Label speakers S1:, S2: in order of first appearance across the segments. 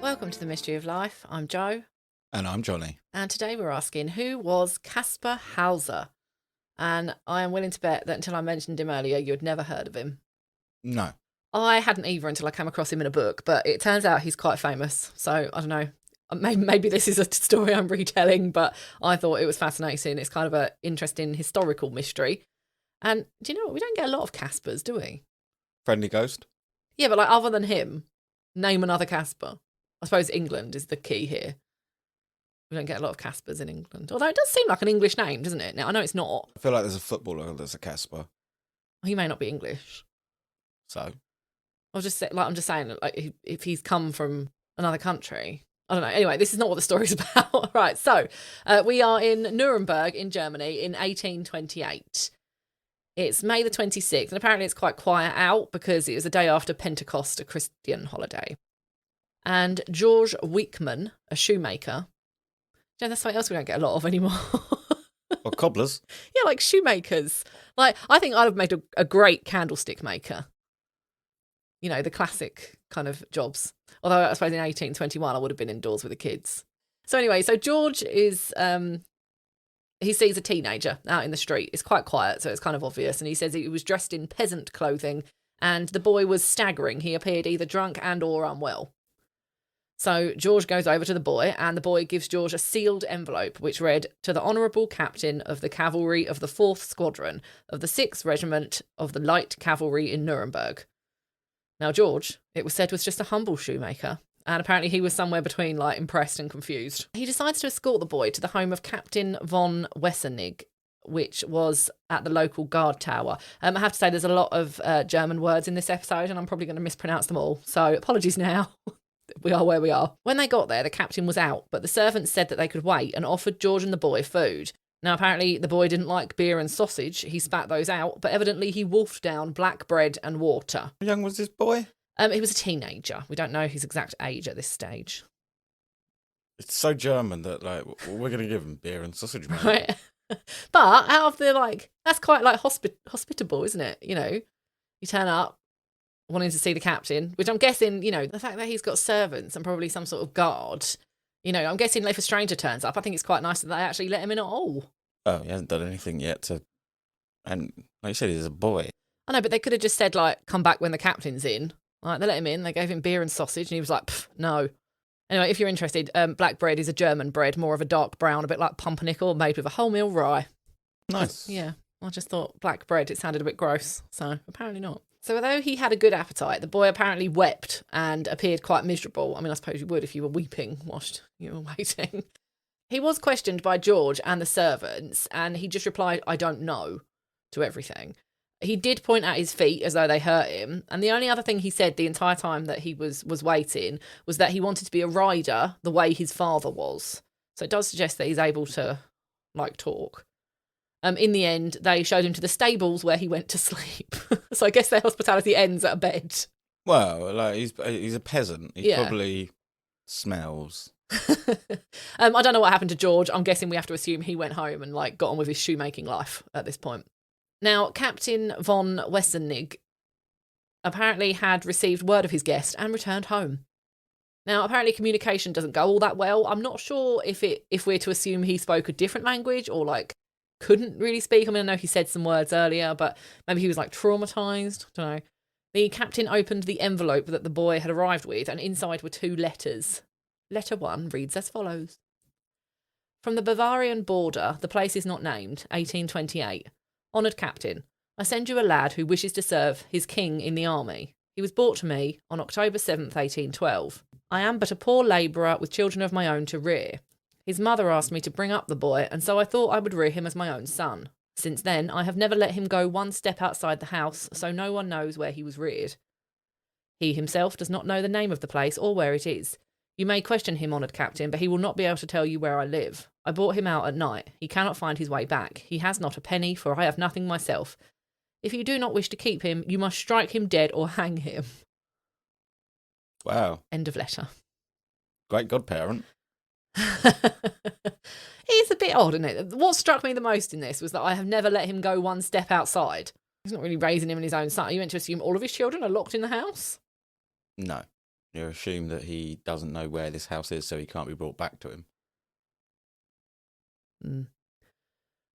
S1: Welcome to the Mystery of Life. I'm Jo.
S2: And I'm Jonny.
S1: And today we're asking, who was Kaspar Hauser? And I am willing to bet that until I mentioned him earlier, you'd never heard of him.
S2: No.
S1: I hadn't either until I came across him in a book, but it turns out he's quite famous. So I don't know. Maybe this is a story I'm retelling, but I thought it was fascinating. It's kind of an interesting historical mystery. And do you know what? We don't get a lot of Kaspars, do we?
S2: Friendly ghost?
S1: Yeah, but like other than him, name another Kaspar. I suppose England is the key here. We don't get a lot of Kaspars in England. Although it does seem like an English name, doesn't it? Now, I know it's not.
S2: I feel like there's a footballer that's a Kaspar.
S1: He may not be English.
S2: So?
S1: I'm just saying, like, if he's come from another country. I don't know. Anyway, this is not what the story's about. Right, so we are in Nuremberg in Germany in 1828. It's May the 26th, and apparently it's quite quiet out because it was the day after Pentecost, a Christian holiday. And George Wickman, a shoemaker. Yeah, that's something else we don't get a lot of anymore.
S2: Or cobblers.
S1: Yeah, like shoemakers. Like, I think I'd have made a great candlestick maker. You know, the classic kind of jobs. Although I suppose in 1821 I would have been indoors with the kids. So anyway, so George is, he sees a teenager out in the street. It's quite quiet, so it's kind of obvious. And he says he was dressed in peasant clothing and the boy was staggering. He appeared either drunk and or unwell. So George goes over to the boy and the boy gives George a sealed envelope which read, "To the Honourable Captain of the Cavalry of the 4th Squadron of the 6th Regiment of the Light Cavalry in Nuremberg." Now George, it was said, was just a humble shoemaker, and apparently he was somewhere between like impressed and confused. He decides to escort the boy to the home of Captain von Wessenig, which was at the local guard tower. I have to say there's a lot of German words in this episode and I'm probably going to mispronounce them all, so apologies now. We are where we are. When they got there, the captain was out, but the servants said that they could wait and offered George and the boy food. Now, apparently, the boy didn't like beer and sausage. He spat those out, but evidently he wolfed down black bread and water.
S2: How young was this boy?
S1: He was a teenager. We don't know his exact age at this stage.
S2: It's so German that, like, we're going to give him beer and sausage, man.
S1: Right? But out of the, like, that's quite, like, hospitable, isn't it? You know, you turn up wanting to see the captain, which I'm guessing, you know, the fact that he's got servants and probably some sort of guard, you know, I'm guessing if a stranger turns up, I think it's quite nice that they actually let him in at all.
S2: Oh, he hasn't done anything yet to... And like you said, he's a boy.
S1: I know, but they could have just said, like, come back when the captain's in. Like, they let him in, they gave him beer and sausage, and he was like, no. Anyway, if you're interested, black bread is a German bread, more of a dark brown, a bit like pumpernickel, made with a wholemeal rye.
S2: Nice.
S1: Yeah, I just thought black bread, it sounded a bit gross, so apparently not. So although he had a good appetite, the boy apparently wept and appeared quite miserable. I mean, I suppose you would if you were weeping whilst you were waiting. He was questioned by George and the servants, and he just replied, "I don't know," to everything. He did point at his feet as though they hurt him, and the only other thing he said the entire time that he was waiting was that he wanted to be a rider the way his father was. So it does suggest that he's able to, like, talk. In the end, they showed him to the stables where he went to sleep. So I guess their hospitality ends at a bed.
S2: Well, like, he's a peasant. He probably smells.
S1: I don't know what happened to George. I'm guessing we have to assume he went home and, like, got on with his shoemaking life at this point. Now, Captain von Wessenig apparently had received word of his guest and returned home. Now, apparently communication doesn't go all that well. I'm not sure if we're to assume he spoke a different language or, like, couldn't really speak. I mean, I know he said some words earlier, but maybe he was, like, traumatised. I don't know. The captain opened the envelope that the boy had arrived with, and inside were 2 letters. Letter 1 reads as follows. From the Bavarian border, the place is not named, 1828. Honoured Captain, I send you a lad who wishes to serve his king in the army. He was brought to me on October 7th, 1812. I am but a poor labourer with children of my own to rear. His mother asked me to bring up the boy, and so I thought I would rear him as my own son. Since then, I have never let him go one step outside the house, so no one knows where he was reared. He himself does not know the name of the place or where it is. You may question him, honoured Captain, but he will not be able to tell you where I live. I brought him out at night. He cannot find his way back. He has not a penny, for I have nothing myself. If you do not wish to keep him, you must strike him dead or hang him.
S2: Wow.
S1: End of letter.
S2: Great godparent.
S1: It's a bit odd, isn't it? What struck me the most in this was that I have never let him go one step outside. He's not really raising him in his own son. Are you meant to assume all of his children are locked in the house?
S2: No. You assume that he doesn't know where this house is, so he can't be brought back to him.
S1: Mm.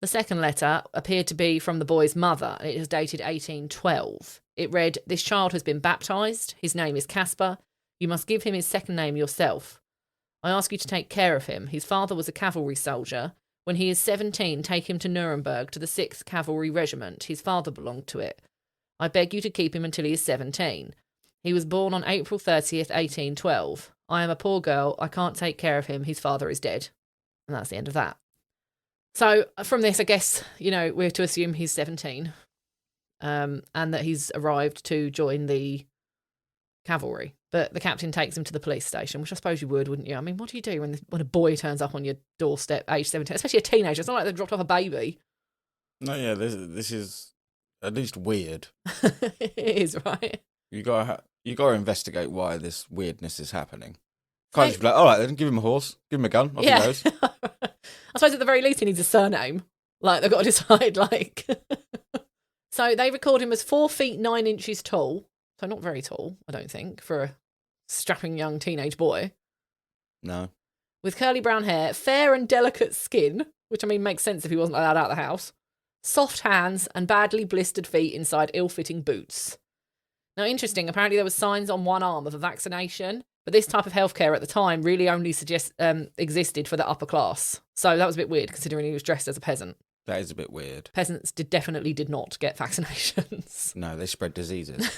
S1: The second letter appeared to be from the boy's mother, and it is dated 1812. It read, "This child has been baptised. His name is Kaspar. You must give him his second name yourself. I ask you to take care of him. His father was a cavalry soldier. When he is 17, take him to Nuremberg to the 6th Cavalry Regiment. His father belonged to it. I beg you to keep him until he is 17. He was born on April 30th, 1812. I am a poor girl. I can't take care of him. His father is dead." And that's the end of that. So from this, I guess, we're to assume he's 17 and that he's arrived to join the cavalry. But the captain takes him to the police station, which I suppose you would, wouldn't you? I mean, what do you do when a boy turns up on your doorstep, age 17, especially a teenager? It's not like they dropped off a baby.
S2: No, yeah, this is at least weird.
S1: It is, right?
S2: You gotta investigate why this weirdness is happening. Can't just be like, all right, then give him a horse, give him a gun, off he goes.
S1: I suppose at the very least he needs a surname. Like, they've got to decide, like... So they record him as 4 feet 9 inches tall. So not very tall, I don't think, for a strapping young teenage boy.
S2: No.
S1: With curly brown hair, fair and delicate skin, which, I mean, makes sense if he wasn't allowed out of the house, soft hands, and badly blistered feet inside ill-fitting boots. Now, interesting, apparently there was signs on one arm of a vaccination, but this type of healthcare at the time really only existed for the upper class. So that was a bit weird, considering he was dressed as a peasant.
S2: That is a bit weird.
S1: Peasants definitely did not get vaccinations.
S2: No, they spread diseases.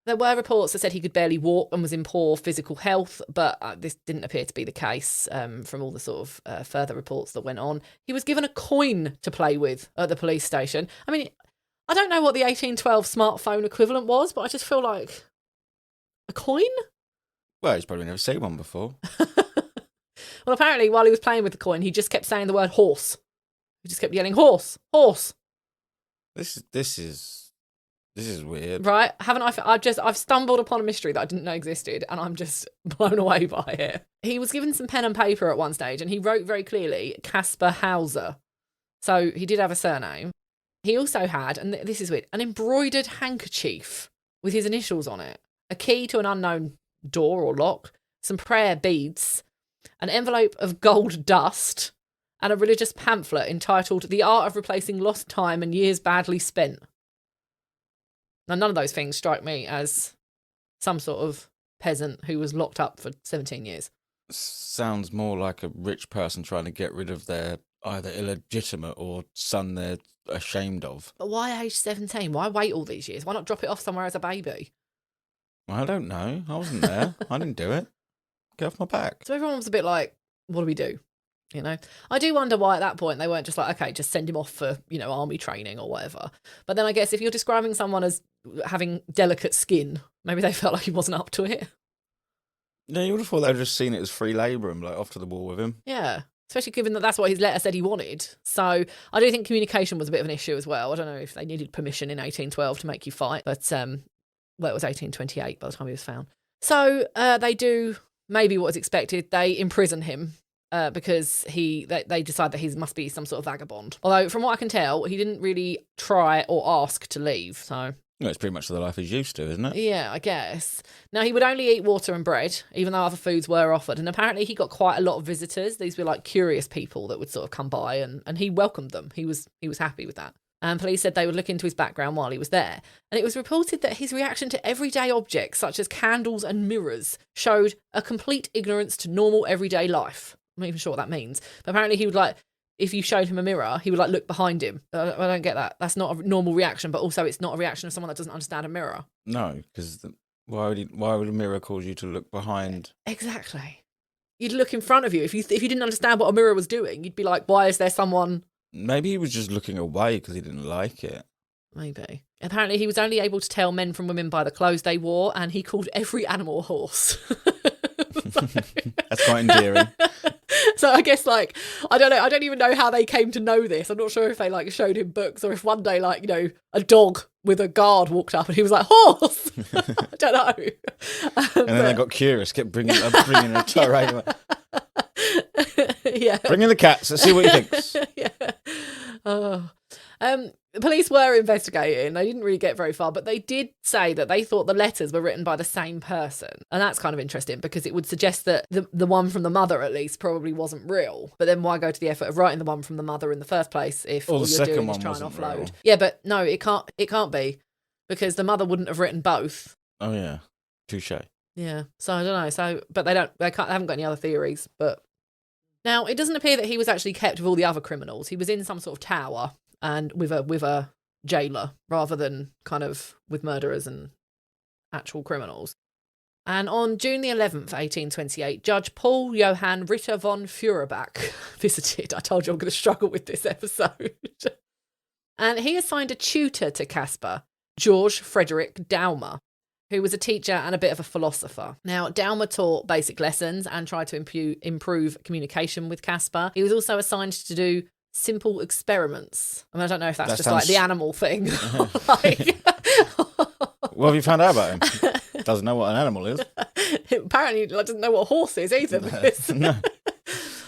S1: There were reports that said he could barely walk and was in poor physical health, but this didn't appear to be the case from all the sort of further reports that went on. He was given a coin to play with at the police station. I mean, I don't know what the 1812 smartphone equivalent was, but I just feel like a coin?
S2: Well, he's probably never seen one before.
S1: Well, apparently, while he was playing with the coin, he just kept saying the word horse. He just kept yelling, "Horse, horse."
S2: This is weird,
S1: right? I've stumbled upon a mystery that I didn't know existed, and I'm just blown away by it. He was given some pen and paper at one stage, and he wrote very clearly Kaspar Hauser. So he did have a surname. He also had, and this is weird, an embroidered handkerchief with his initials on it, a key to an unknown door or lock, some prayer beads, an envelope of gold dust, and a religious pamphlet entitled "The Art of Replacing Lost Time and Years Badly Spent." Now, none of those things strike me as some sort of peasant who was locked up for 17 years.
S2: Sounds more like a rich person trying to get rid of their either illegitimate or son they're ashamed of.
S1: But why age 17? Why wait all these years? Why not drop it off somewhere as a baby?
S2: I don't know. I wasn't there. I didn't do it. Get off my back.
S1: So everyone was a bit like, what do we do? I do wonder why at that point they weren't just like, okay, just send him off for, army training or whatever. But then I guess if you're describing someone as having delicate skin, maybe they felt like he wasn't up to it.
S2: Yeah, you would have thought they'd just seen it as free labour and off to the war with him.
S1: Yeah, especially given that that's what his letter said he wanted. So I do think communication was a bit of an issue as well. I don't know if they needed permission in 1812 to make you fight, but it was 1828 by the time he was found. So they do maybe what was expected. They imprison him. Because they decide that he must be some sort of vagabond. Although, from what I can tell, he didn't really try or ask to leave, so...
S2: Well, it's pretty much the life he's used to, isn't it?
S1: Yeah, I guess. Now, he would only eat water and bread, even though other foods were offered, and apparently he got quite a lot of visitors. These were, curious people that would sort of come by, and he welcomed them. He was happy with that. And police said they would look into his background while he was there. And it was reported that his reaction to everyday objects, such as candles and mirrors, showed a complete ignorance to normal everyday life. I'm not even sure what that means. But apparently he would, if you showed him a mirror, he would, look behind him. I don't get that. That's not a normal reaction, but also it's not a reaction of someone that doesn't understand a mirror. No,
S2: because why would a mirror cause you to look behind?
S1: Exactly. You'd look in front of you. If you didn't understand what a mirror was doing, you'd be like, why is there someone...
S2: Maybe he was just looking away because he didn't like it.
S1: Maybe. Apparently he was only able to tell men from women by the clothes they wore, and he called every animal a horse.
S2: That's quite endearing.
S1: So I guess I don't know. I don't even know how they came to know this. I'm not sure if they showed him books or if one day a dog with a guard walked up and he was like, horse. I don't know.
S2: And then they got curious, kept bringing a tirade.
S1: Yeah.
S2: Bring in the cats. Let's see what he thinks.
S1: Yeah. Oh. The police were investigating. They didn't really get very far, but they did say that they thought the letters were written by the same person. And that's kind of interesting because it would suggest that the one from the mother, at least, probably wasn't real. But then why go to the effort of writing the one from the mother in the first place if all you're doing is trying to offload?
S2: Real.
S1: Yeah, but no, it can't be because the mother wouldn't have written both.
S2: Oh, yeah. Touche.
S1: Yeah. So I don't know. So, but they haven't got any other theories. But now it doesn't appear that he was actually kept with all the other criminals. He was in some sort of tower and with a jailer rather than kind of with murderers and actual criminals. And on June the 11th, 1828, Judge Paul Johann Ritter von Feuerbach visited. I told you I'm going to struggle with this episode. And he assigned a tutor to Kaspar, George Frederick Daumer, who was a teacher and a bit of a philosopher. Now, Daumer taught basic lessons and tried to improve communication with Kaspar. He was also assigned to do simple experiments. I mean, I don't know if that's just like the animal thing. Like...
S2: What have you found out about him? Doesn't know what an animal is.
S1: Apparently, he doesn't know what a horse is either. Because...
S2: No.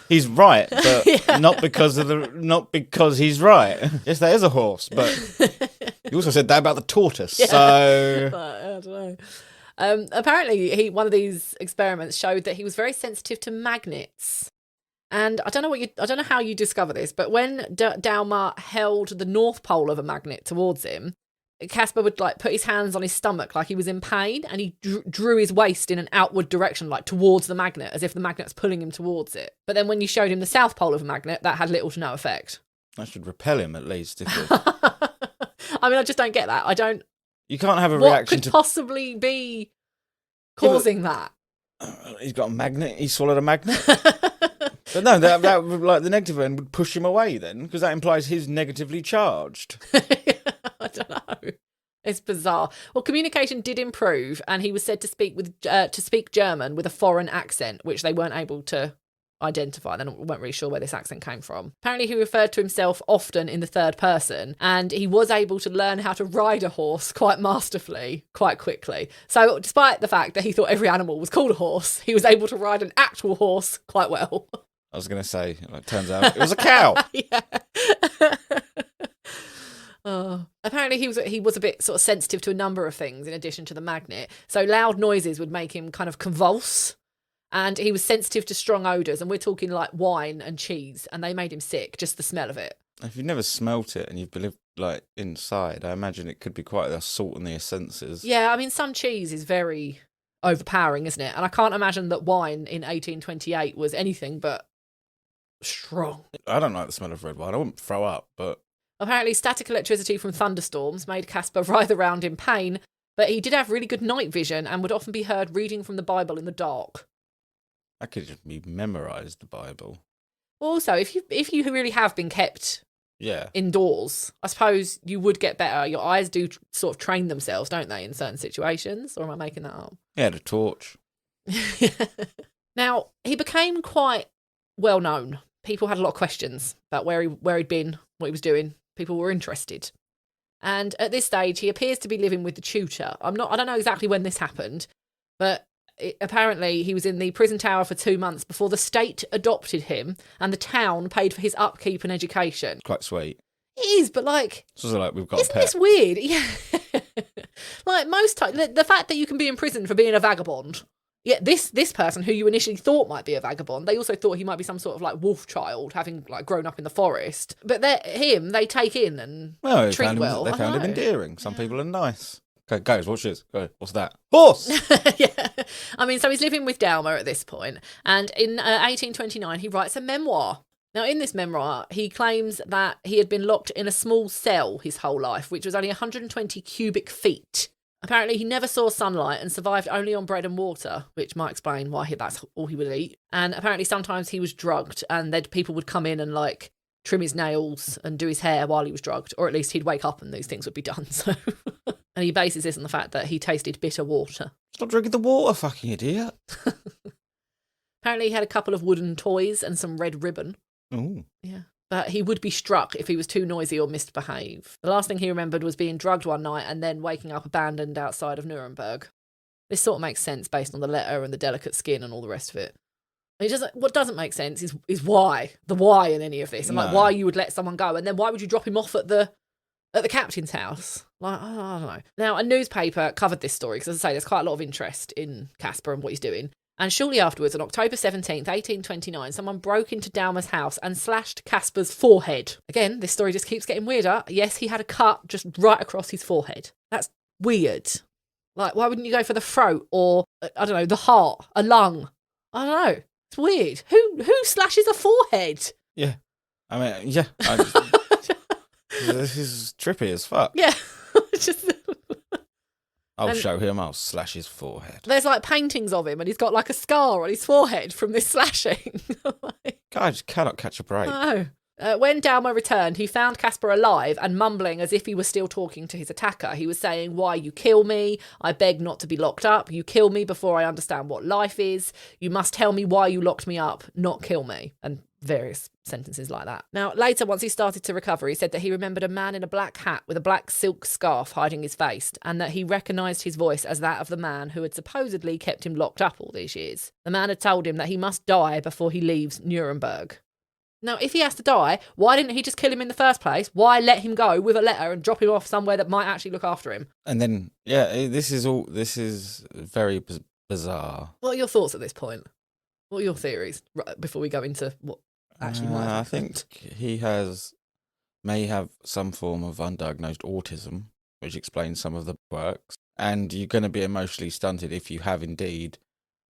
S2: He's right, but not because he's right. Yes, that is a horse, but you also said that about the tortoise. Yeah. So
S1: I don't know. Apparently, one of these experiments showed that he was very sensitive to magnets. And I don't know how you discover this, but when Daumer held the north pole of a magnet towards him, Kaspar would like put his hands on his stomach like he was in pain, and he drew his waist in an outward direction, like towards the magnet, as if the magnet's pulling him towards it. But then when you showed him the south pole of a magnet, that had little to no effect.
S2: That should repel him at least.
S1: I mean, I just don't get that.
S2: You can't have a
S1: what
S2: reaction
S1: could
S2: to
S1: possibly be causing that.
S2: He's got a magnet. He swallowed a magnet. But no, that would, like the negative end would push him away then, because that implies he's negatively charged.
S1: I don't know. It's bizarre. Well, communication did improve, and he was said to speak German with a foreign accent, which they weren't able to identify. They weren't really sure where this accent came from. Apparently, he referred to himself often in the third person, and he was able to learn how to ride a horse quite masterfully, quite quickly. So, despite the fact that he thought every animal was called a horse, he was able to ride an actual horse quite well.
S2: I was going to say, it turns out it was a cow.
S1: Yeah. Apparently he was a bit sort of sensitive to a number of things in addition to the magnet. So loud noises would make him kind of convulse, and he was sensitive to strong odours, and we're talking like wine and cheese, and they made him sick, just the smell of it.
S2: If you've never smelt it and you've lived like inside, I imagine it could be quite a salt on the senses.
S1: Yeah, I mean, some cheese is very overpowering, isn't it? And I can't imagine that wine in 1828 was anything but strong.
S2: I don't like the smell of red wine. I wouldn't throw up, but...
S1: Apparently, static electricity from thunderstorms made Kaspar writhe around in pain, but he did have really good night vision and would often be heard reading from the Bible in the dark.
S2: I could just be memorised the Bible.
S1: Also, if you really have been kept indoors, I suppose you would get better. Your eyes do sort of train themselves, don't they, in certain situations? Or am I making that up?
S2: He had a torch.
S1: Now, he became quite well known. People had a lot of questions about where he'd been, what he was doing. People were interested. And at this stage, he appears to be living with the tutor. I don't know exactly when this happened, but apparently he was in the prison tower for 2 months before the state adopted him and the town paid for his upkeep and education.
S2: Quite sweet.
S1: It is, but like...
S2: It's also like we've got a pet.
S1: It's weird. Yeah. Like most times, the fact that you can be in prison for being a vagabond... Yeah, this person who you initially thought might be a vagabond, they also thought he might be some sort of like wolf child, having like grown up in the forest. But they take in and treat well.
S2: They found him endearing. Some people are nice. Okay, guys, watch this. Go, what's that? Horse!
S1: Yeah. I mean, so he's living with Daumer at this point, and in 1829 he writes a memoir. Now, in this memoir, he claims that he had been locked in a small cell his whole life, which was only 120 cubic feet. Apparently, he never saw sunlight and survived only on bread and water, which might explain why that's all he would eat. And apparently, sometimes he was drugged, and then people would come in and like trim his nails and do his hair while he was drugged, or at least he'd wake up and these things would be done. So, and he bases this on the fact that he tasted bitter water.
S2: Stop drinking the water, fucking idiot.
S1: Apparently, he had a couple of wooden toys and some red ribbon.
S2: Ooh.
S1: Yeah. But he would be struck if he was too noisy or misbehaved. The last thing he remembered was being drugged one night and then waking up abandoned outside of Nuremberg. This sort of makes sense based on the letter and the delicate skin and all the rest of it. What doesn't make sense is why in any of this, and like
S2: No.
S1: why you would let someone go, and then why would you drop him off at the captain's house? Like, I don't know. Now, a newspaper covered this story because, as I say, there's quite a lot of interest in Kaspar and what he's doing. And shortly afterwards, on October 17th, 1829, someone broke into Daumer's house and slashed Kaspar's forehead. Again, this story just keeps getting weirder. Yes, he had a cut just right across his forehead. That's weird. Like, why wouldn't you go for the throat or, I don't know, the heart, a lung? I don't know. It's weird. Who slashes a forehead?
S2: Yeah. I mean, yeah. This is trippy as fuck.
S1: Yeah. Just...
S2: I'll show him. I'll slash his forehead.
S1: There's like paintings of him and he's got like a scar on his forehead from this slashing.
S2: God, just cannot catch a break.
S1: No. When Daumer returned, he found Kaspar alive and mumbling as if he was still talking to his attacker. He was saying, "Why you kill me? I beg not to be locked up. You kill me before I understand what life is. You must tell me why you locked me up, not kill me." And various sentences like that. Now, later, once he started to recover, he said that he remembered a man in a black hat with a black silk scarf hiding his face, and that he recognised his voice as that of the man who had supposedly kept him locked up all these years. The man had told him that he must die before he leaves Nuremberg. Now, if he has to die, why didn't he just kill him in the first place? Why let him go with a letter and drop him off somewhere that might actually look after him?
S2: And then, yeah, this is very bizarre.
S1: What are your thoughts at this point? What are your theories before we go into what actually might have
S2: I
S1: happened?
S2: think he may have some form of undiagnosed autism, which explains some of the quirks. And you're going to be emotionally stunted if you have indeed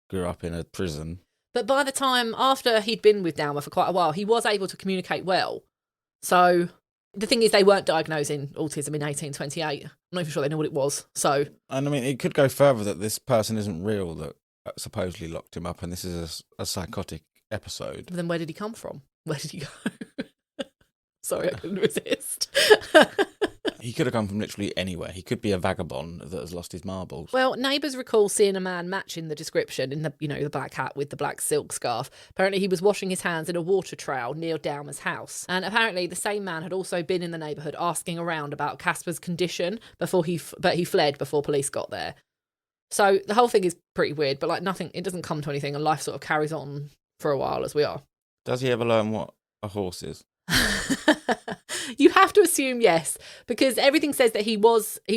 S2: grew up in a prison.
S1: But by the time, after he'd been with Daumer for quite a while, he was able to communicate well. So the thing is, they weren't diagnosing autism in 1828. I'm not even sure they knew what it was. So,
S2: And I mean, it could go further that this person isn't real, that supposedly locked him up, and this is a psychotic episode.
S1: But then where did he come from? Where did he go? Sorry, I couldn't resist.
S2: He could have come from literally anywhere. He could be a vagabond that has lost his marbles.
S1: Well, neighbours recall seeing a man matching the description in the black hat with the black silk scarf. Apparently, he was washing his hands in a water trowel near Daumer's house. And apparently, the same man had also been in the neighbourhood asking around about Kaspar's condition but he fled before police got there. So the whole thing is pretty weird, but like nothing, it doesn't come to anything, and life sort of carries on for a while as we are.
S2: Does he ever learn what a horse is?
S1: You have to assume yes, because everything says that he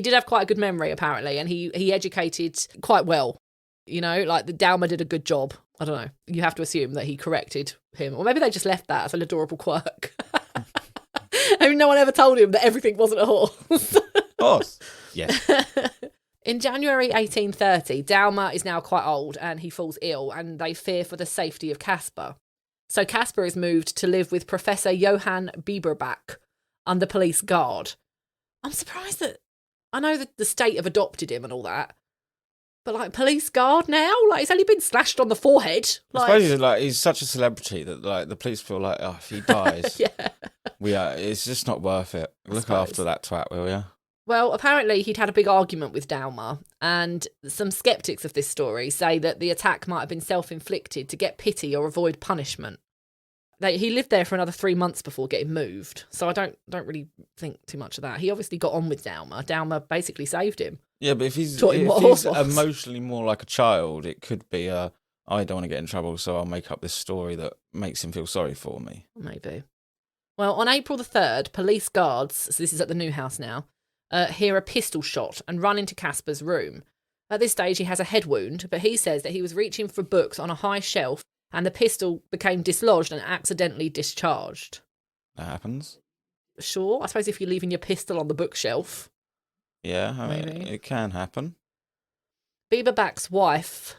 S1: did have quite a good memory apparently, and he educated quite well. Like the Daumer did a good job. I don't know. You have to assume that he corrected him, or maybe they just left that as an adorable quirk. I mean, no one ever told him that everything wasn't a horse.
S2: Horse. Yeah.
S1: In January 1830, Daumer is now quite old and he falls ill, and they fear for the safety of Kaspar. So Kaspar is moved to live with Professor Johann Bieberbach under police guard. I'm surprised that, I know that the state have adopted him and all that, but like police guard now? Like he's only been slashed on the forehead.
S2: I suppose he's such a celebrity that like the police feel like, oh, if he dies,
S1: yeah,
S2: it's just not worth it. Look after that twat, will ya?
S1: Well, apparently he'd had a big argument with Daumer, and some sceptics of this story say that the attack might have been self-inflicted to get pity or avoid punishment. He lived there for another 3 months before getting moved, so I don't really think too much of that. He obviously got on with Daumer. Daumer basically saved him.
S2: Yeah, but if he's emotionally more like a child, it could be I don't want to get in trouble, so I'll make up this story that makes him feel sorry for me.
S1: Maybe. Well, on April the 3rd, police guards, so this is at the new house now, hear a pistol shot and run into Kaspar's room. At this stage, he has a head wound, but he says that he was reaching for books on a high shelf and the pistol became dislodged and accidentally discharged.
S2: That happens.
S1: Sure, I suppose if you're leaving your pistol on the bookshelf.
S2: Yeah, I mean, it can happen.
S1: Bieberbach's wife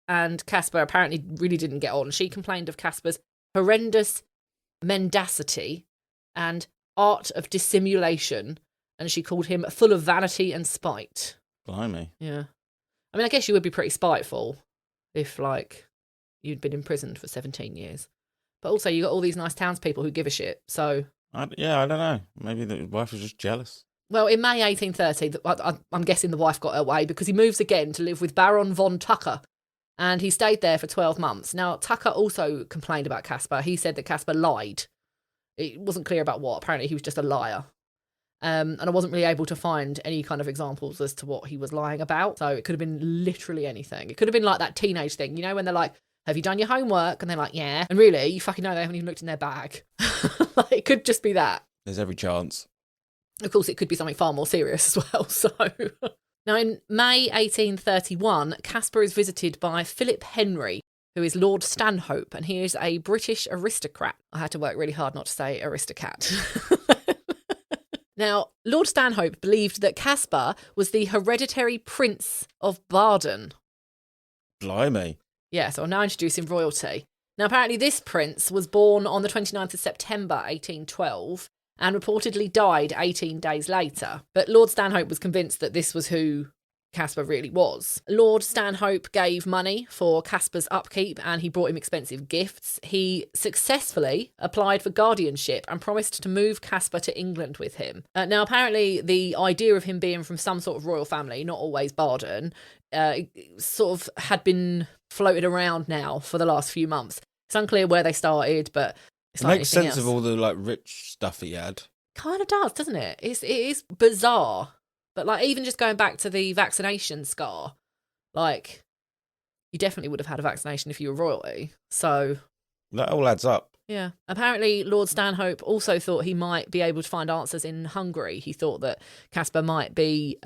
S1: and Kaspar apparently really didn't get on. She complained of Kaspar's horrendous mendacity and art of dissimulation, and she called him full of vanity and spite.
S2: Blimey.
S1: Yeah. I mean, I guess you would be pretty spiteful if, like, you'd been imprisoned for 17 years. But also, you got all these nice townspeople who give a shit, so...
S2: I don't know. Maybe the wife was just jealous.
S1: Well, in May 1830, I'm guessing the wife got her way because he moves again to live with Baron von Tucker, and he stayed there for 12 months. Now, Tucker also complained about Kaspar. He said that Kaspar lied. It wasn't clear about what. Apparently, he was just a liar. And I wasn't really able to find any kind of examples as to what he was lying about. So it could have been literally anything. It could have been like that teenage thing, when they're like, have you done your homework? And they're like, yeah. And really, you fucking know they haven't even looked in their bag. Like, it could just be that.
S2: There's every chance.
S1: Of course, it could be something far more serious as well. So now in May 1831, Caspar is visited by Philip Henry, who is Lord Stanhope, and he is a British aristocrat. I had to work really hard not to say aristocrat. Now, Lord Stanhope believed that Caspar was the hereditary Prince of Baden.
S2: Blimey.
S1: Yeah, so I'm now introducing royalty. Now, apparently this prince was born on the 29th of September 1812 and reportedly died 18 days later. But Lord Stanhope was convinced that this was who Caspar really was. Lord Stanhope gave money for Caspar's upkeep and he brought him expensive gifts. He successfully applied for guardianship and promised to move Caspar to England with him. Now, apparently the idea of him being from some sort of royal family, not always Baden, sort of had been floated around now for the last few months. It's unclear where they started, but it's
S2: It
S1: like
S2: makes sense
S1: else.
S2: of all the like rich stuff he had.
S1: Kind of does, doesn't it? It is bizarre. But like even just going back to the vaccination scar, like you definitely would have had a vaccination if you were royalty. So
S2: That all adds up.
S1: yeah. Apparently Lord Stanhope also thought he might be able to find answers in Hungary. He thought that Caspar might be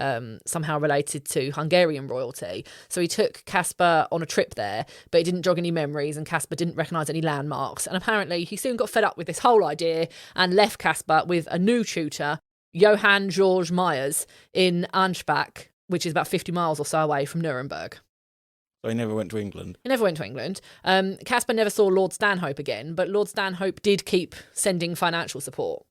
S1: somehow related to Hungarian royalty. So he took Caspar on a trip there, but he didn't jog any memories and Caspar didn't recognise any landmarks. And apparently he soon got fed up with this whole idea and left Caspar with a new tutor, Johann George Myers, in Ansbach, which is about 50 miles or so away from Nuremberg.
S2: So he never went to England.
S1: He never went to England. Caspar never saw Lord Stanhope again, but Lord Stanhope did keep sending financial support.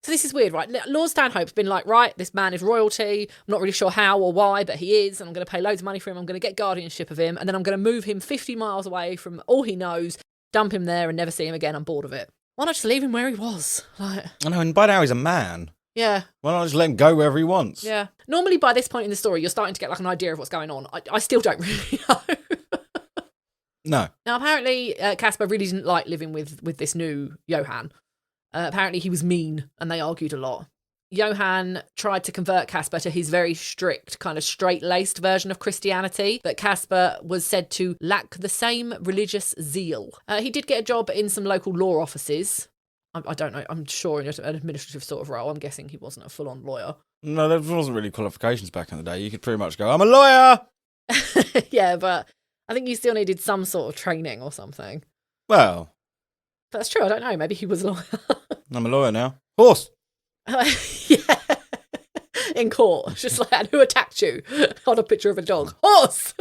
S1: So this is weird, right? Lord Stanhope's been like, right, this man is royalty. I'm not really sure how or why, but he is, and I'm going to pay loads of money for him. I'm going to get guardianship of him, and then I'm going to move him 50 miles away from all he knows, dump him there and never see him again. I'm bored of it. Why not just leave him where he was? Like,
S2: I know, and by now he's a man.
S1: yeah.
S2: Why not just let him go wherever he wants?
S1: Yeah. Normally by this point in the story, you're starting to get like an idea of what's going on. I still don't really know.
S2: No.
S1: Now, apparently, Caspar really didn't like living with this new Johann. Apparently, he was mean, and they argued a lot. Johann tried to convert Caspar to his very strict, kind of straight-laced version of Christianity, but Caspar was said to lack the same religious zeal. He did get a job in some local law offices. I don't know, I'm sure in an administrative sort of role. I'm guessing he wasn't a full-on lawyer.
S2: No, there wasn't really qualifications back in the day. You could pretty much go, I'm a lawyer!
S1: Yeah, but I think you still needed some sort of training or something.
S2: Well,
S1: That's true, I don't know. Maybe he was a lawyer.
S2: I'm a lawyer now. Horse!
S1: Yeah. In court. It's just like, and who attacked you? On a picture of a dog. Horse!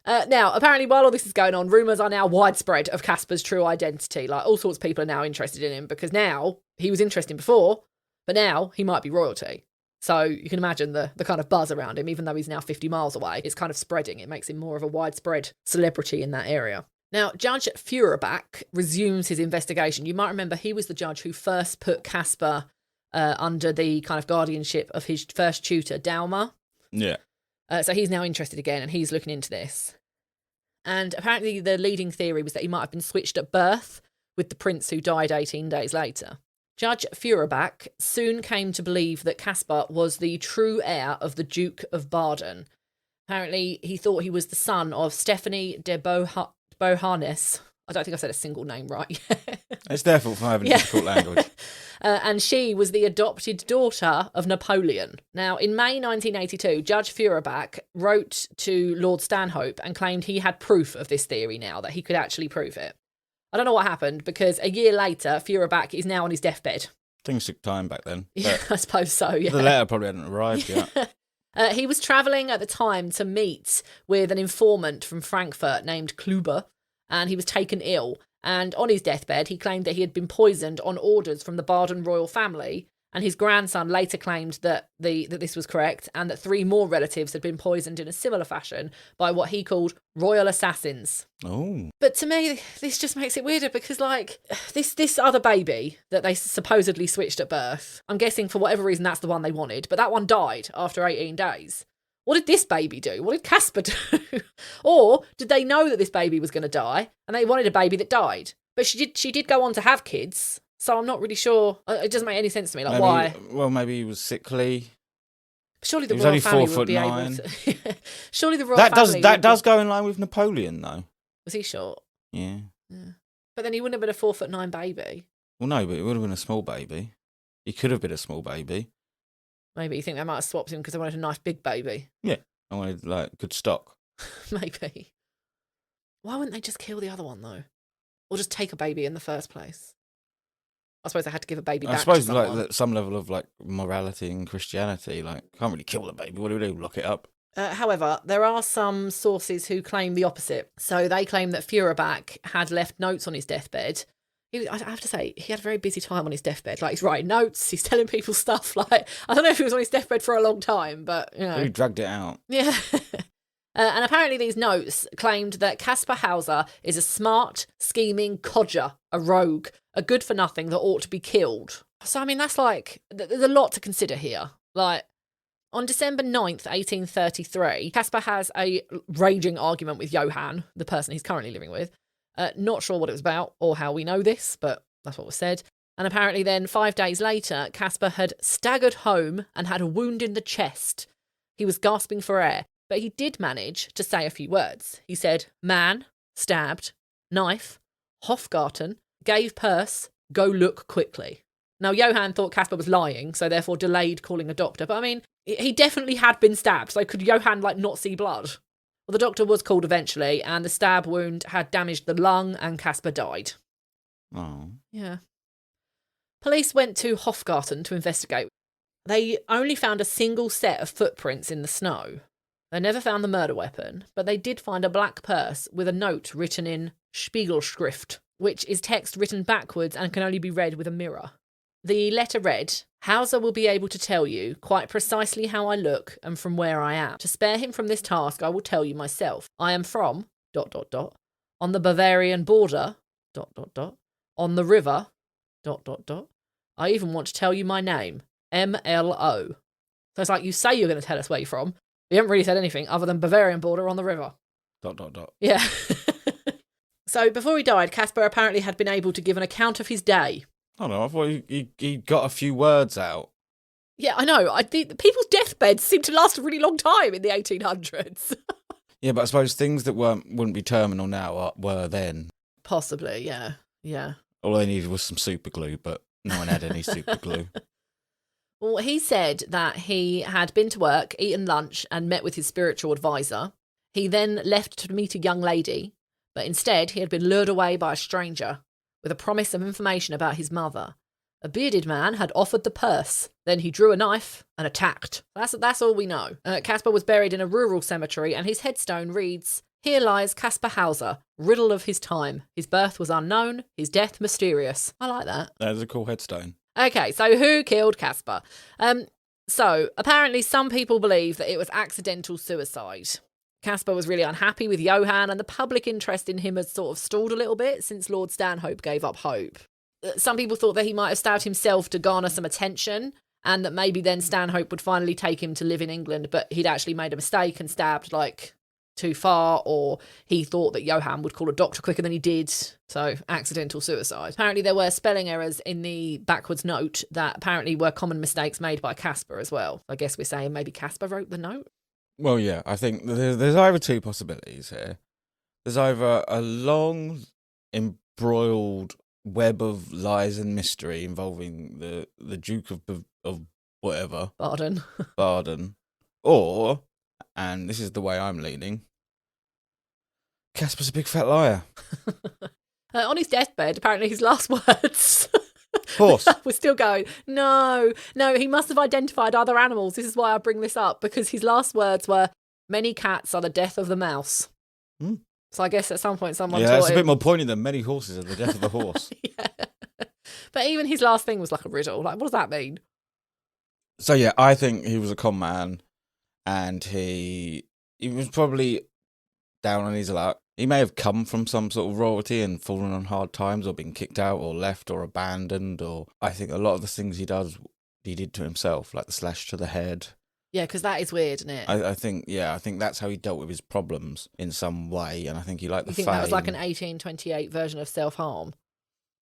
S1: Now, apparently, while all this is going on, rumours are now widespread of Caspar's true identity. Like, all sorts of people are now interested in him because now, he was interesting before, but now he might be royalty. So you can imagine the kind of buzz around him, even though he's now 50 miles away, it's kind of spreading. It makes him more of a widespread celebrity in that area. Now, Judge Feuerbach resumes his investigation. You might remember he was the judge who first put Caspar under the kind of guardianship of his first tutor, Daumer.
S2: Yeah.
S1: So he's now interested again and he's looking into this. And apparently the leading theory was that he might have been switched at birth with the prince who died 18 days later. Judge Feuerbach soon came to believe that Caspar was the true heir of the Duke of Baden. Apparently he thought he was the son of Stephanie de Beauharnais. I don't think I said a single name right.
S2: It's their fault for having a difficult language.
S1: And she was the adopted daughter of Napoleon. Now, in May 1982, Judge Feuerbach wrote to Lord Stanhope and claimed he had proof of this theory now, that he could actually prove it. I don't know what happened, because a year later, Feuerbach is now on his deathbed.
S2: Things took time back then.
S1: Yeah, I suppose so, yeah.
S2: The letter probably hadn't arrived yet.
S1: He was travelling at the time to meet with an informant from Frankfurt named Kluber, and he was taken ill. And on his deathbed, he claimed that he had been poisoned on orders from the Baden royal family. And his grandson later claimed that this was correct, and that 3 more relatives had been poisoned in a similar fashion by what he called royal assassins.
S2: Oh.
S1: But to me, this just makes it weirder because, like, this other baby that they supposedly switched at birth, I'm guessing for whatever reason that's the one they wanted, but that one died after 18 days. What did this baby do? What did Caspar do? Or did they know that this baby was going to die and they wanted a baby that died? But she did go on to have kids, so I'm not really sure. It doesn't make any sense to me. Like,
S2: Maybe,
S1: why?
S2: Well, maybe he was sickly.
S1: Surely the
S2: He was
S1: royal
S2: only
S1: family
S2: 4'9".
S1: would be able to. Surely the royal family.
S2: That does go in line with Napoleon, though.
S1: Was he short?
S2: Yeah.
S1: Yeah. But then he wouldn't have been a 4'9" baby.
S2: Well, no, but it would have been a small baby. He could have been a small baby.
S1: Maybe you think they might have swapped him because they wanted a nice big baby.
S2: Yeah. I wanted, like, good stock.
S1: Maybe. Why wouldn't they just kill the other one, though? Or just take a baby in the first place? I suppose they had to give a baby back to someone.
S2: I suppose, like, some level of, like, morality and Christianity. Like, can't really kill the baby. What do we do? Lock it up?
S1: However, there are some sources who claim the opposite. So they claim that Feuerbach had left notes on his deathbed. I have to say, he had a very busy time on his deathbed. Like, he's writing notes, he's telling people stuff. Like, I don't know if he was on his deathbed for a long time, but, you know.
S2: He dragged it out.
S1: Yeah. And apparently these notes claimed that Kaspar Hauser is a smart, scheming codger, a rogue, a good-for-nothing that ought to be killed. So, I mean, that's like, there's a lot to consider here. Like, on December 9th, 1833, Kaspar has a raging argument with Johann, the person he's currently living with. Not sure what it was about or how we know this, but that's what was said. And apparently then, 5 days later, Kaspar had staggered home and had a wound in the chest. He was gasping for air, but he did manage to say a few words. He said, man, stabbed, knife, Hofgarten, gave purse, go look quickly. Now, Johann thought Kaspar was lying, so therefore delayed calling a doctor. But I mean, he definitely had been stabbed, so could Johann, like, not see blood? Well, the doctor was called eventually, and the stab wound had damaged the lung, and Kaspar died.
S2: Oh.
S1: Yeah. Police went to Hofgarten to investigate. They only found a single set of footprints in the snow. They never found the murder weapon, but they did find a black purse with a note written in Spiegelschrift, which is text written backwards and can only be read with a mirror. The letter read, Hauser will be able to tell you quite precisely how I look and from where I am. To spare him from this task, I will tell you myself. I am from, ... on the Bavarian border, ... on the river, ... I even want to tell you my name, MLO. So it's like, you say you're going to tell us where you're from. You haven't really said anything other than Bavarian border on the river. ... Yeah. So before he died, Kaspar apparently had been able to give an account of his day.
S2: I don't know, I thought he got a few words out.
S1: Yeah, I know. People's deathbeds seem to last a really long time in the 1800s.
S2: Yeah, but I suppose things that wouldn't be terminal now were then.
S1: Possibly, yeah.
S2: All they needed was some super glue, but no one had any super glue.
S1: Well, he said that he had been to work, eaten lunch, and met with his spiritual advisor. He then left to meet a young lady, but instead he had been lured away by a stranger with a promise of information about his mother. A bearded man had offered the purse. Then he drew a knife and attacked. That's all we know. Kaspar was buried in a rural cemetery, and his headstone reads, Here lies Kaspar Hauser, riddle of his time. His birth was unknown, his death mysterious. I like that.
S2: That's a cool headstone.
S1: Okay, so who killed Kaspar? So apparently some people believe that it was accidental suicide. Kaspar was really unhappy with Johann, and the public interest in him had sort of stalled a little bit since Lord Stanhope gave up hope. Some people thought that he might have stabbed himself to garner some attention, and that maybe then Stanhope would finally take him to live in England, but he'd actually made a mistake and stabbed, like, too far, or he thought that Johann would call a doctor quicker than he did, so accidental suicide. Apparently there were spelling errors in the backwards note that apparently were common mistakes made by Kaspar as well. I guess we're saying maybe Kaspar wrote the note?
S2: Well, yeah, I think there's either two possibilities here. There's either a long, embroiled web of lies and mystery involving the Duke of whatever. Baden. Or, and this is the way I'm leaning, Kaspar's a big fat liar.
S1: On his deathbed, apparently his last words...
S2: Horse.
S1: We're still going, no, he must have identified other animals. This is why I bring this up, because his last words were, many cats are the death of the mouse. So I guess at some point someone taught
S2: that's a
S1: him...
S2: bit more pointed than many horses are the death of the horse.
S1: Yeah. But even his last thing was like a riddle. Like, what does that mean?
S2: So yeah, I think he was a con man, and he was probably down on his luck. He may have come from some sort of royalty and fallen on hard times, or been kicked out, or left, or abandoned, or I think a lot of the things he did to himself, like the slash to the head.
S1: Yeah, because that is weird, isn't it?
S2: I think that's how he dealt with his problems in some way, and I think he liked the fame.
S1: You think that was like an 1828 version of self-harm?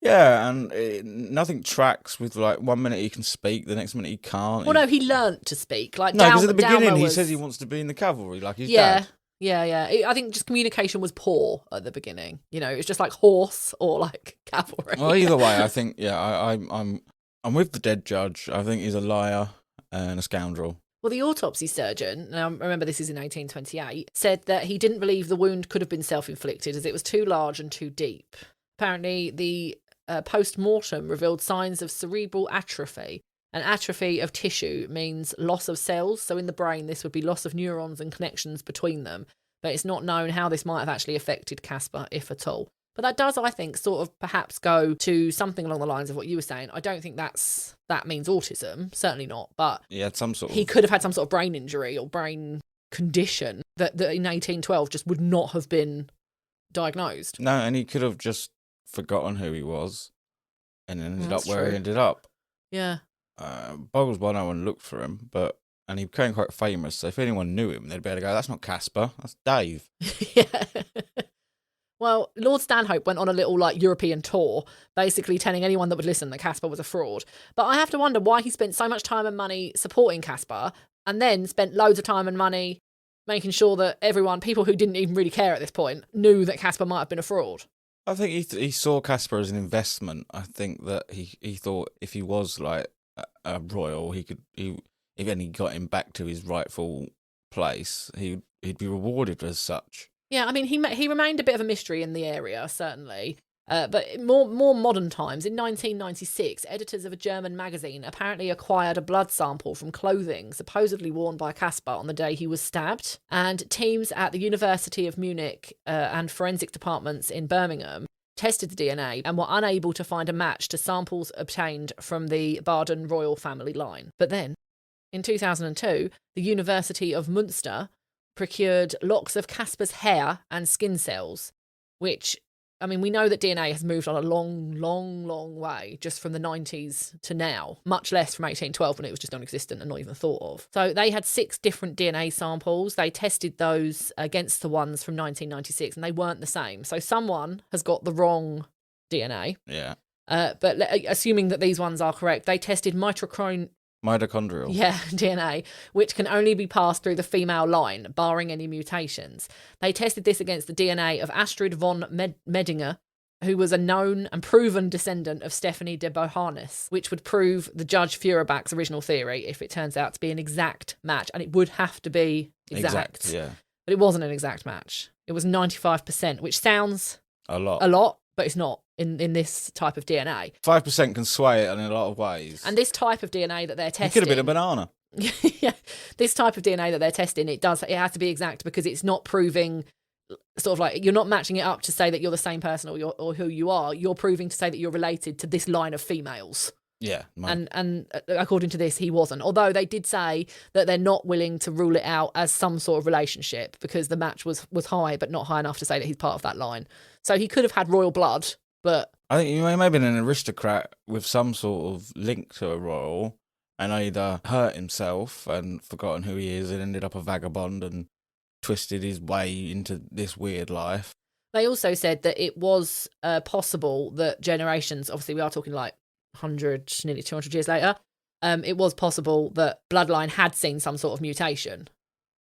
S2: Yeah, and nothing tracks with, like, 1 minute he can speak, the next minute he can't.
S1: Well, no, he learnt to speak. Like,
S2: no, because at the beginning
S1: he
S2: says he wants to be in the cavalry, like his
S1: dad.
S2: dad.
S1: Yeah. I think just communication was poor at the beginning. You know, it was just like horse or like cavalry.
S2: Well, either way, I think I'm with the dead judge. I think he's a liar and a scoundrel.
S1: Well, the autopsy surgeon, now remember this is in 1828, said that he didn't believe the wound could have been self-inflicted as it was too large and too deep. Apparently, the post-mortem revealed signs of cerebral atrophy. An atrophy of tissue means loss of cells. So in the brain, this would be loss of neurons and connections between them. But it's not known how this might have actually affected Kaspar, if at all. But that does, I think, sort of perhaps go to something along the lines of what you were saying. I don't think that means autism, certainly not. But
S2: He had some sort
S1: he
S2: of...
S1: could have had some sort of brain injury or brain condition that in 1812 just would not have been diagnosed.
S2: No, and he could have just forgotten who he was and ended up
S1: That's
S2: where
S1: true.
S2: he ended up.
S1: Yeah.
S2: Boggles why no one looked for him, and he became quite famous, so if anyone knew him, they'd be able to go, that's not Kaspar, that's Dave.
S1: Yeah. Well, Lord Stanhope went on a little like European tour, basically telling anyone that would listen that Kaspar was a fraud. But I have to wonder why he spent so much time and money supporting Kaspar and then spent loads of time and money making sure that people who didn't even really care at this point, knew that Kaspar might have been a fraud.
S2: I think he saw Kaspar as an investment. I think that he thought if he was like a royal, if he got him back to his rightful place, he'd be rewarded as such.
S1: Yeah, I mean, he remained a bit of a mystery in the area, certainly. But more modern times, in 1996, editors of a German magazine apparently acquired a blood sample from clothing supposedly worn by Kaspar on the day he was stabbed. And teams at the University of Munich and forensic departments in Birmingham tested the DNA and were unable to find a match to samples obtained from the Baden royal family line. But then, in 2002, the University of Munster procured locks of Kaspar's hair and skin cells, which, I mean, we know that DNA has moved on a long way just from the 90s to now, much less from 1812 when it was just non-existent and not even thought of. So they had 6 different DNA samples. They tested those against the ones from 1996 and they weren't the same. So someone has got the wrong DNA.
S2: Yeah.
S1: But assuming that these ones are correct, they tested mitochondrial DNA, which can only be passed through the female line, barring any mutations. They tested this against the DNA of Astrid von Medinger, who was a known and proven descendant of Stephanie de Beauharnais, which would prove the Judge Feuerbach's original theory if it turns out to be an exact match. And it would have to be exact.
S2: Yeah.
S1: But it wasn't an exact match. It was 95%, which sounds
S2: A lot.
S1: but it's not in this type of DNA.
S2: 5% can sway it in a lot of ways.
S1: And this type of DNA that they're testing...
S2: It could have been a banana.
S1: Yeah, this type of DNA that they're testing, it has to be exact because it's not proving sort of like, you're not matching it up to say that you're the same person or who you are. You're proving to say that you're related to this line of females.
S2: Yeah.
S1: And according to this, he wasn't. Although they did say that they're not willing to rule it out as some sort of relationship because the match was high, but not high enough to say that he's part of that line. So he could have had royal blood, but...
S2: I think he may have been an aristocrat with some sort of link to a royal and either hurt himself and forgotten who he is and ended up a vagabond and twisted his way into this weird life.
S1: They also said that it was possible that generations, obviously we are talking like 100, nearly 200 years later, it was possible that bloodline had seen some sort of mutation.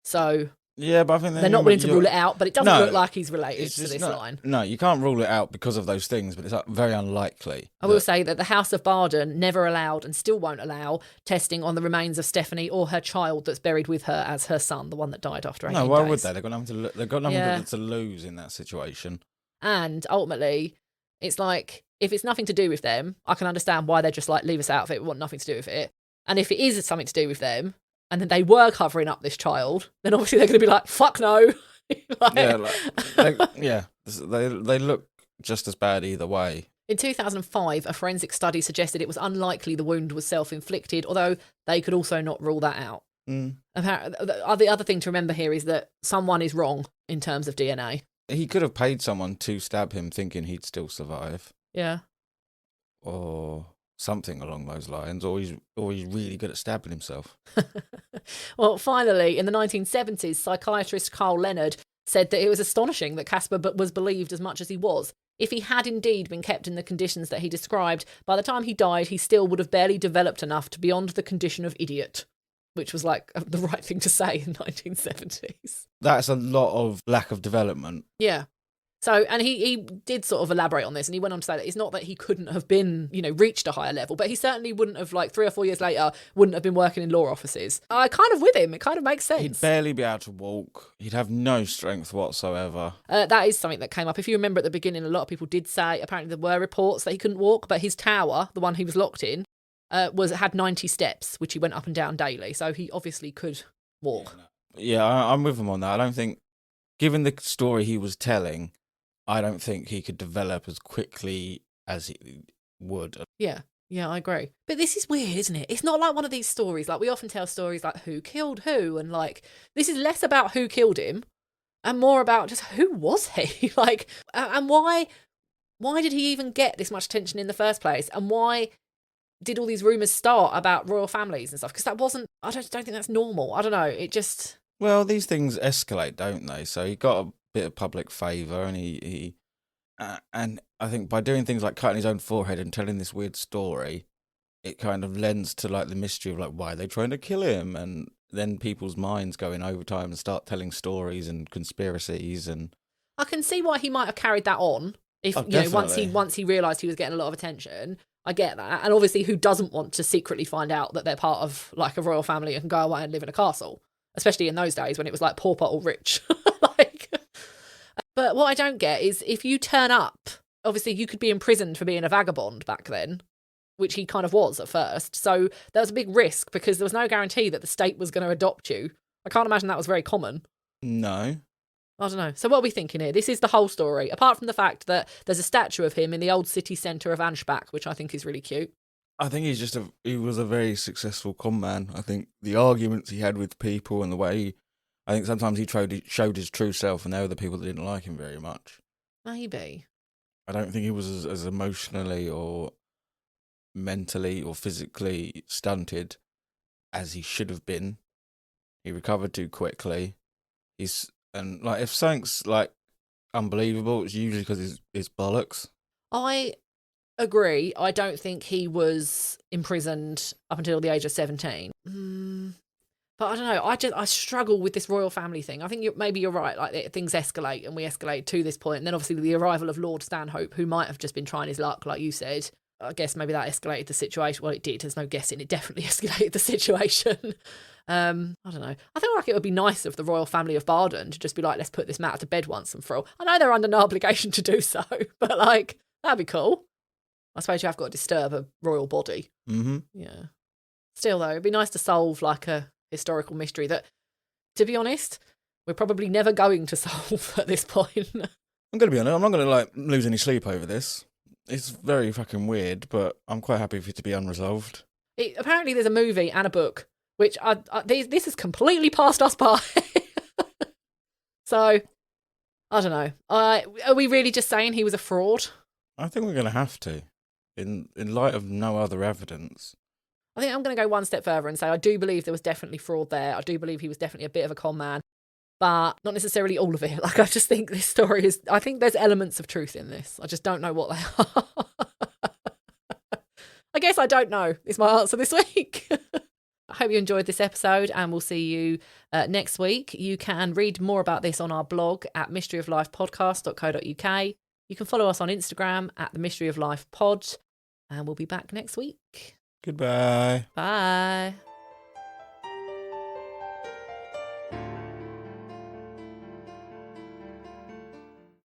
S1: So
S2: yeah, but I think
S1: they're not willing to rule it out, but it doesn't look like he's related to this line.
S2: No, you can't rule it out because of those things, but it's very unlikely.
S1: I will say that the House of Baden never allowed and still won't allow testing on the remains of Stephanie or her child that's buried with her as her son, the one that died after 18 days.
S2: No, why would they? They've got nothing to lose in that situation. And
S1: ultimately, it's like, if it's nothing to do with them, I can understand why they're just like, leave us out of it, we want nothing to do with it. And if it is something to do with them, and then they were covering up this child, then obviously they're going to be like, fuck no.
S2: They look just as bad either way.
S1: In 2005, a forensic study suggested it was unlikely the wound was self-inflicted, although they could also not rule that out.
S2: Mm.
S1: The other thing to remember here is that someone is wrong in terms of DNA.
S2: He could have paid someone to stab him thinking he'd still survive.
S1: Yeah.
S2: Or something along those lines, or he's really good at stabbing himself.
S1: Well, finally, in the 1970s, psychiatrist Carl Leonard said that it was astonishing that Kaspar was believed as much as he was. If he had indeed been kept in the conditions that he described, by the time he died, he still would have barely developed enough to beyond the condition of idiot. which was like the right thing to say in 1970s.
S2: That's a lot of lack of development.
S1: Yeah. So, and he did sort of elaborate on this, and he went on to say that it's not that he couldn't have been, reached a higher level, but he certainly wouldn't have, like 3 or 4 years later, wouldn't have been working in law offices. I kind of with him. It kind of makes sense.
S2: He'd barely be able to walk. He'd have no strength whatsoever.
S1: That is something that came up. If you remember at the beginning, a lot of people did say, apparently there were reports that he couldn't walk, but his tower, the one he was locked in, had 90 steps, which he went up and down daily. So he obviously could walk.
S2: Yeah, I'm with him on that. I don't think, given the story he was telling, I don't think he could develop as quickly as he would.
S1: Yeah, I agree. But this is weird, isn't it? It's not like one of these stories. Like, we often tell stories like who killed who, and like, this is less about who killed him and more about just who was he? Like, and why did he even get this much attention in the first place? And why did all these rumours start about royal families and stuff? Because that wasn't, I don't think that's normal. I don't know. It just...
S2: Well, these things escalate, don't they? So he got a bit of public favour, and and I think by doing things like cutting his own forehead and telling this weird story, it kind of lends to like the mystery of like, why are they trying to kill him? And then people's minds go in overtime and start telling stories and conspiracies. And
S1: I can see why he might have carried that on if once he realised he was getting a lot of attention. I get that. And obviously, who doesn't want to secretly find out that they're part of like a royal family and can go away and live in a castle? Especially in those days when it was like poor but all rich. But what I don't get is if you turn up, obviously you could be imprisoned for being a vagabond back then, which he kind of was at first. So there was a big risk because there was no guarantee that the state was going to adopt you. I can't imagine that was very common.
S2: No.
S1: I don't know. So what are we thinking here? This is the whole story, apart from the fact that there's a statue of him in the old city centre of Ansbach, which I think is really cute.
S2: I think he was a very successful con man. I think the arguments he had with people and the way I think sometimes he showed his true self, and there were the people that didn't like him very much.
S1: Maybe.
S2: I don't think he was as emotionally or mentally or physically stunted as he should have been. He recovered too quickly. And like if something's like unbelievable, it's usually because it's bollocks.
S1: I agree. I don't think he was imprisoned up until the age of 17. But I don't know. I struggle with this royal family thing. I think maybe you're right. Like things escalate, and we escalate to this point. And then obviously the arrival of Lord Stanhope, who might have just been trying his luck, like you said. I guess maybe that escalated the situation. Well, it did. There's no guessing. It definitely escalated the situation. I don't know. I feel like it would be nice of the royal family of Baden to just be like, let's put this matter to bed once and for all. I know they're under no obligation to do so, but like that'd be cool. I suppose you have got to disturb a royal body.
S2: Mm-hmm.
S1: Yeah. Still though, it'd be nice to solve like a historical mystery that, to be honest, we're probably never going to solve at this point.
S2: I'm going to be honest, I'm not going to like lose any sleep over this. It's very fucking weird, but I'm quite happy for it to be unresolved.
S1: Apparently there's a movie and a book, which this has completely passed us by. So, I don't know. Are we really just saying he was a fraud?
S2: I think we're going to have to, in light of no other evidence.
S1: I think I'm going to go one step further and say I do believe there was definitely fraud there. I do believe he was definitely a bit of a con man, but not necessarily all of it. Like, I just think this story I think there's elements of truth in this. I just don't know what they are. I guess I don't know is my answer this week. I hope you enjoyed this episode, and we'll see you next week. You can read more about this on our blog at mysteryoflifepodcast.co.uk. You can follow us on Instagram at the Mystery of Life Pod, and we'll be back next week.
S2: Goodbye.
S1: Bye.